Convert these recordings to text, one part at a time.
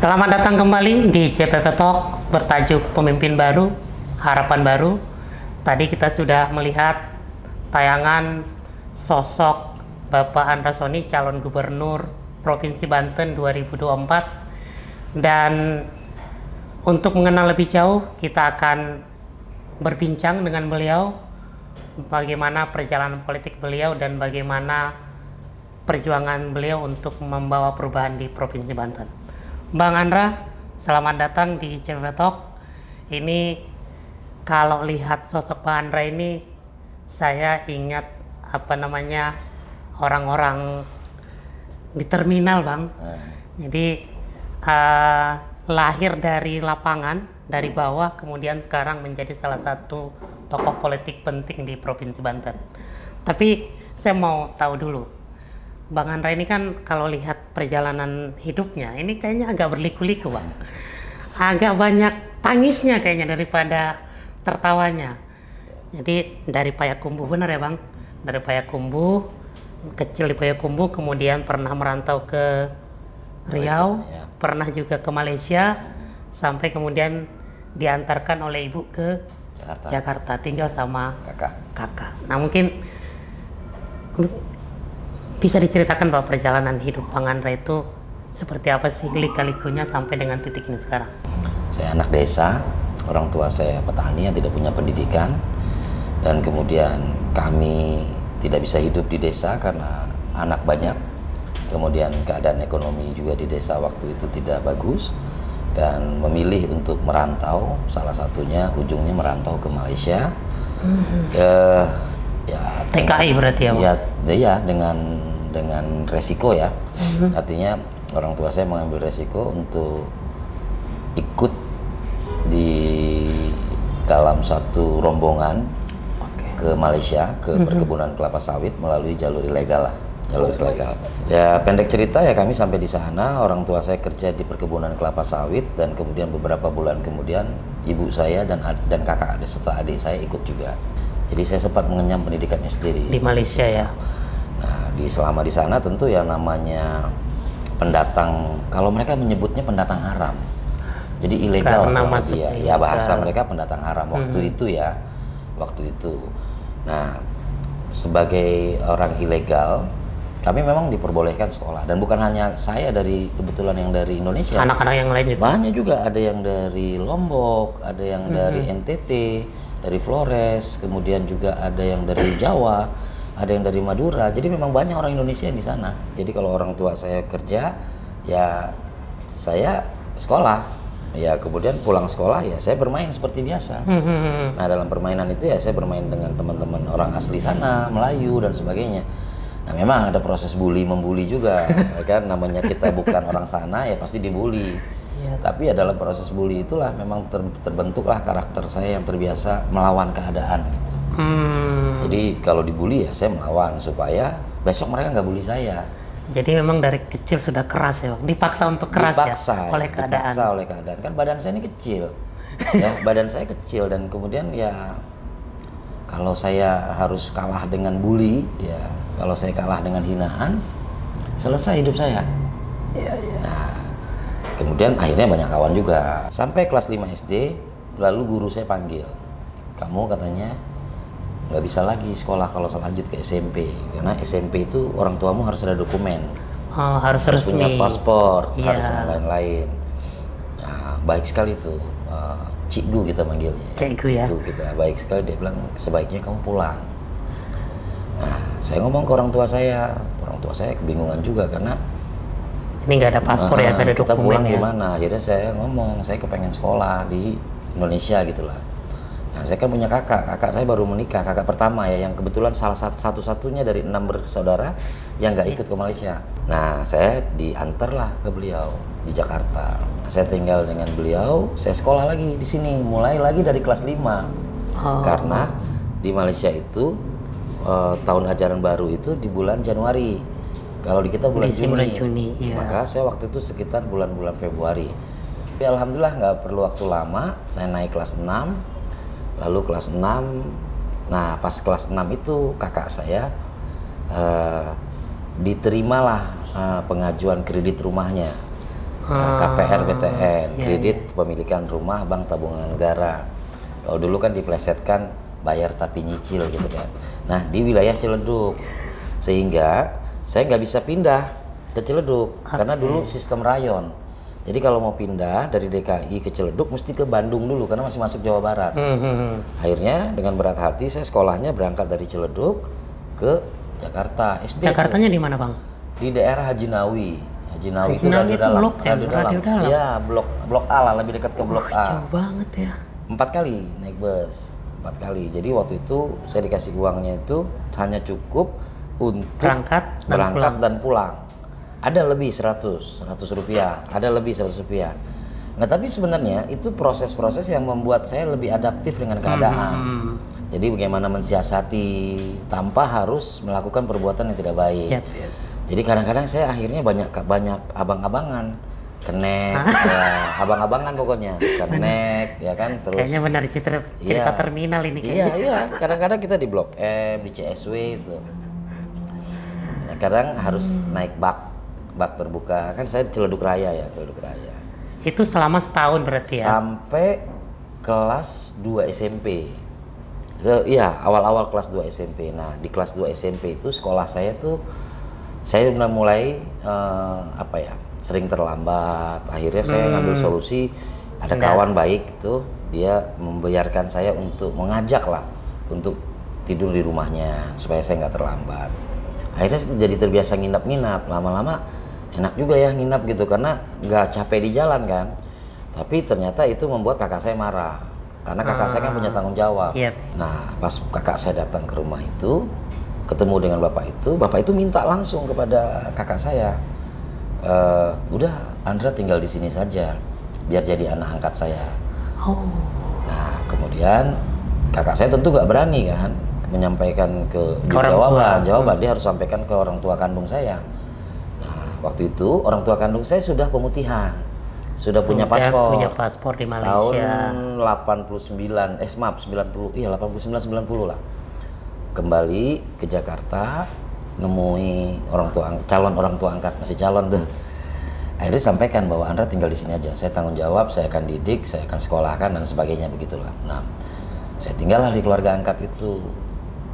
Selamat datang kembali di CPP Talk bertajuk Pemimpin Baru, Harapan Baru. Tadi kita sudah melihat tayangan sosok Bapak Andra Soni, calon gubernur Provinsi Banten 2024. Dan untuk mengenal lebih jauh, kita akan berbincang dengan beliau bagaimana perjalanan politik beliau dan bagaimana perjuangan beliau untuk membawa perubahan di Provinsi Banten. Bang Andra, selamat datang di CPP Talk. Ini kalau lihat sosok Bang Andra ini, saya ingat orang-orang di terminal, Bang. Jadi lahir dari lapangan, dari bawah, kemudian sekarang menjadi salah satu tokoh politik penting di Provinsi Banten. Tapi saya mau tahu dulu, Bang Andra ini kan kalau lihat perjalanan hidupnya, ini kayaknya agak berliku-liku, Bang. Agak banyak tangisnya kayaknya daripada tertawanya. Jadi dari Payakumbuh, benar ya, Bang? Dari Payakumbuh, kecil di Payakumbuh, kemudian pernah merantau ke Riau, Malaysia, ya. Pernah juga ke Malaysia, sampai kemudian diantarkan oleh ibu ke Jakarta, tinggal sama kakak. Nah, mungkin bisa diceritakan bahwa perjalanan hidup Bang Andra itu seperti apa sih, lika-likunya sampai dengan titik ini sekarang? Saya anak desa, orang tua saya petani yang tidak punya pendidikan, dan kemudian kami tidak bisa hidup di desa karena anak banyak. Kemudian keadaan ekonomi juga di desa waktu itu tidak bagus, dan memilih untuk merantau, salah satunya ujungnya merantau ke Malaysia. TKI berarti ya, Bang? Ya, dengan resiko ya. Artinya orang tua saya mengambil resiko untuk ikut di dalam satu rombongan ke Malaysia, ke perkebunan kelapa sawit melalui jalur ilegal lah. Ya, pendek cerita ya, kami sampai di sana, orang tua saya kerja di perkebunan kelapa sawit, dan kemudian beberapa bulan kemudian ibu saya dan kakak serta adik saya ikut juga. Jadi saya sempat mengenyam pendidikan SD di Malaysia ya. Nah, selama di sana tentu yang namanya pendatang, kalau mereka menyebutnya pendatang haram. Jadi ilegal ya bahasa mereka pendatang haram waktu itu ya. Waktu itu. Nah, sebagai orang ilegal, kami memang diperbolehkan sekolah, dan bukan hanya saya kebetulan yang dari Indonesia. Anak-anak yang lain juga. Banyak juga, ada yang dari Lombok, ada yang dari NTT, dari Flores, kemudian juga ada yang dari Jawa, ada yang dari Madura. Jadi memang banyak orang Indonesia di sana. Jadi kalau orang tua saya kerja, ya saya sekolah. Ya kemudian pulang sekolah ya saya bermain seperti biasa. Nah, dalam permainan itu ya saya bermain dengan teman-teman orang asli sana, Melayu dan sebagainya. Nah, memang ada proses membuli juga, kan, namanya kita bukan orang sana ya pasti dibully. Ya. Tapi ya dalam proses bully itulah memang terbentuklah karakter saya yang terbiasa melawan keadaan gitu. Jadi kalau dibully ya saya melawan supaya besok mereka nggak bully saya. Jadi memang dari kecil sudah keras ya, dipaksa untuk keras oleh keadaan. Dipaksa oleh keadaan. Kan badan saya ini kecil, ya badan saya kecil, dan kemudian ya kalau saya harus kalah dengan bully, ya kalau saya kalah dengan hinaan, selesai hidup saya. Nah, kemudian akhirnya banyak kawan juga. Sampai kelas 5 SD, lalu guru saya panggil, kamu katanya nggak bisa lagi sekolah kalau lanjut ke SMP, karena SMP itu orang tuamu harus ada dokumen, harus punya paspor, harus lain-lain. Nah, baik sekali tuh, Cikgu kita manggilnya. Cikgu kita baik sekali, dia bilang sebaiknya kamu pulang. Nah, saya ngomong ke orang tua saya kebingungan juga karena ini nggak ada paspor ya, nggak ada dokumen. Kita pulang ya. Gimana? Akhirnya saya ngomong, saya kepengen sekolah di Indonesia gitulah. Nah, saya kan punya kakak saya baru menikah, kakak pertama ya, yang kebetulan salah satu-satunya dari 6 bersaudara yang nggak ikut ke Malaysia. Nah, saya diantarlah ke beliau di Jakarta. Nah, saya tinggal dengan beliau, saya sekolah lagi di sini, mulai lagi dari kelas 5. Karena di Malaysia itu tahun ajaran baru itu di bulan Januari. Kalau di kita bulan Juni. Iya. Maka saya waktu itu sekitar bulan-bulan Februari. Tapi alhamdulillah nggak perlu waktu lama, saya naik kelas 6. Lalu kelas 6, nah pas kelas 6 itu kakak saya diterimalah pengajuan kredit rumahnya. KPR BTN, iya, kredit pemilikan rumah Bank Tabungan Negara. Kalau dulu kan diplesetkan bayar tapi nyicil gitu kan. Nah di wilayah Ciledug, sehingga saya nggak bisa pindah ke Ciledug karena dulu sistem rayon. Jadi kalau mau pindah dari DKI ke Ciledug mesti ke Bandung dulu karena masih masuk Jawa Barat. Akhirnya dengan berat hati saya sekolahnya berangkat dari Ciledug ke Jakarta. SD Jakartanya di mana, Bang? di daerah Haji Nawi. Haji Nawi Haji itu Nawi radio itu dalam. blok M, radio dalam? Iya, blok A lah, lebih dekat ke blok A. Jauh banget ya. 4 kali naik bus, 4 kali. Jadi waktu itu saya dikasih uangnya itu hanya cukup untuk Berangkat dan pulang. Ada lebih 100 rupiah, ada lebih 100 rupiah. Nah tapi sebenarnya itu proses-proses yang membuat saya lebih adaptif dengan keadaan. Jadi bagaimana mensiasati tanpa harus melakukan perbuatan yang tidak baik. Yap. Jadi kadang-kadang saya akhirnya banyak abang-abangan, kenek, ya, abang-abangan pokoknya, kenek, ya kan, terus. Kayaknya benar cerita terminal ini. Iya. Kadang-kadang kita di Blok M, di CSW itu. Nah, kadang harus naik bak terbuka. Kan saya di Ciledug Raya ya, Ciledug Raya. Itu selama setahun berarti ya? Sampai kelas 2 SMP. Iya, awal-awal kelas 2 SMP. Nah, di kelas 2 SMP itu sekolah saya tuh saya udah mulai sering terlambat. Akhirnya saya ngambil solusi, ada kawan baik itu dia membiarkan saya untuk mengajak lah untuk tidur di rumahnya supaya saya nggak terlambat. Akhirnya saya jadi terbiasa nginap-nginap. Lama-lama enak juga ya nginap gitu karena nggak capek di jalan kan. Tapi ternyata itu membuat kakak saya marah karena kakak saya kan punya tanggung jawab. Yep. Nah pas kakak saya datang ke rumah itu ketemu dengan bapak itu minta langsung kepada kakak saya, udah Andra tinggal di sini saja biar jadi anak angkat saya. Nah kemudian kakak saya tentu nggak berani kan menyampaikan jawaban dia harus sampaikan ke orang tua kandung saya. Nah waktu itu orang tua kandung saya sudah pemutihan, sudah punya paspor di Malaysia tahun 89 90 89 90 lah. Kembali ke Jakarta nemui calon orang tua angkat, masih calon tuh. Akhirnya sampaikan bahwa Andra tinggal di sini aja, saya tanggung jawab, saya akan didik, saya akan sekolahkan dan sebagainya begitulah. Nah saya tinggallah di keluarga angkat itu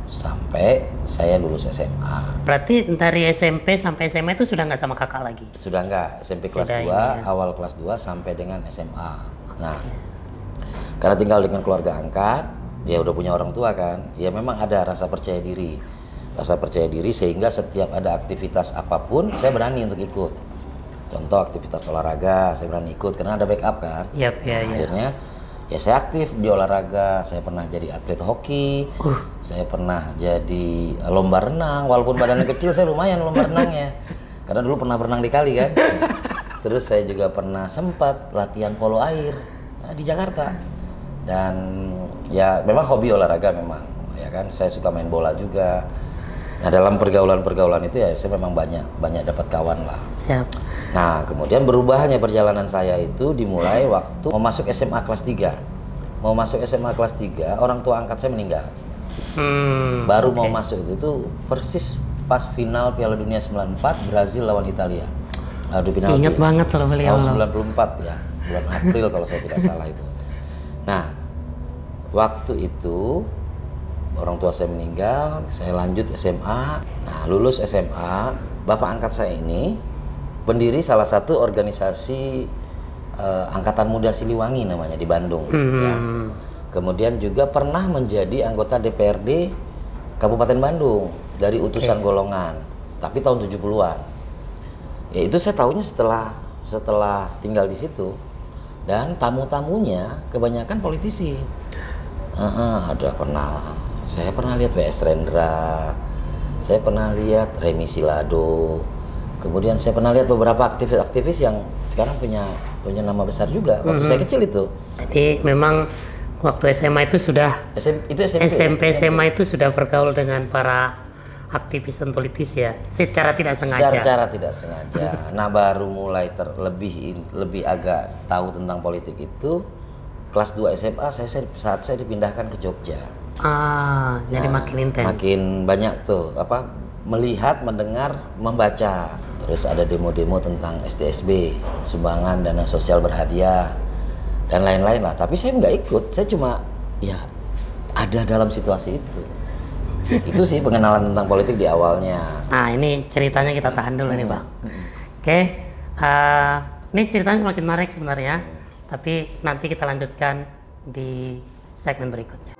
sampai saya lulus SMA. Berarti dari SMP sampai SMA itu sudah nggak sama kakak lagi? Sudah nggak, SMP kelas 2, awal kelas 2 sampai dengan SMA. Nah karena tinggal dengan keluarga angkat, ya udah punya orang tua kan, ya memang ada rasa percaya diri sehingga setiap ada aktivitas apapun saya berani untuk ikut. Contoh aktivitas olahraga saya berani ikut karena ada backup kan. Akhirnya ya saya aktif di olahraga, saya pernah jadi atlet hoki, saya pernah jadi lomba renang, walaupun badannya kecil saya lumayan lomba renangnya karena dulu pernah berenang di kali kan. Terus saya juga pernah sempat latihan polo air di Jakarta. Dan ya memang hobi olahraga memang ya kan, saya suka main bola juga. Nah dalam pergaulan itu ya saya memang banyak dapat kawan lah. Siap. Nah kemudian berubahnya perjalanan saya itu dimulai waktu mau masuk SMA kelas 3. Mau masuk SMA kelas 3 orang tua angkat saya meninggal. Baru mau masuk itu persis pas final Piala Dunia 94 Brazil lawan Italia. Adu penalti. Ingat banget loh beliau. Tahun 94 ya, bulan April kalau saya tidak salah itu. Nah, waktu itu orang tua saya meninggal, saya lanjut SMA. Nah, lulus SMA, bapak angkat saya ini pendiri salah satu organisasi Angkatan Muda Siliwangi namanya di Bandung. Ya. Kemudian juga pernah menjadi anggota DPRD Kabupaten Bandung dari utusan golongan, tapi tahun 70-an. Ya itu saya tahunya setelah tinggal di situ. Dan tamu-tamunya kebanyakan politisi. Saya pernah lihat W.S. Rendra, saya pernah lihat Remi Silado, kemudian saya pernah lihat beberapa aktivis-aktivis yang sekarang punya nama besar juga. Waktu saya kecil itu. Jadi memang waktu SMA itu sudah SMP SMA itu sudah bergaul dengan para aktivis dan politis ya, secara tidak sengaja. Secara tidak sengaja. Nah baru mulai lebih agak tahu tentang politik itu kelas 2 SMA saat saya dipindahkan ke Jogja. Jadi makin intens. Makin banyak tuh melihat, mendengar, membaca. Terus ada demo-demo tentang SDSB, sumbangan dana sosial berhadiah, dan lain-lain lah. Tapi saya nggak ikut, saya cuma ya ada dalam situasi itu. Itu sih pengenalan tentang politik di awalnya. Nah ini ceritanya kita tahan dulu nih Bang. Oke, ini ceritanya semakin menarik sebenarnya, tapi nanti kita lanjutkan di segmen berikutnya.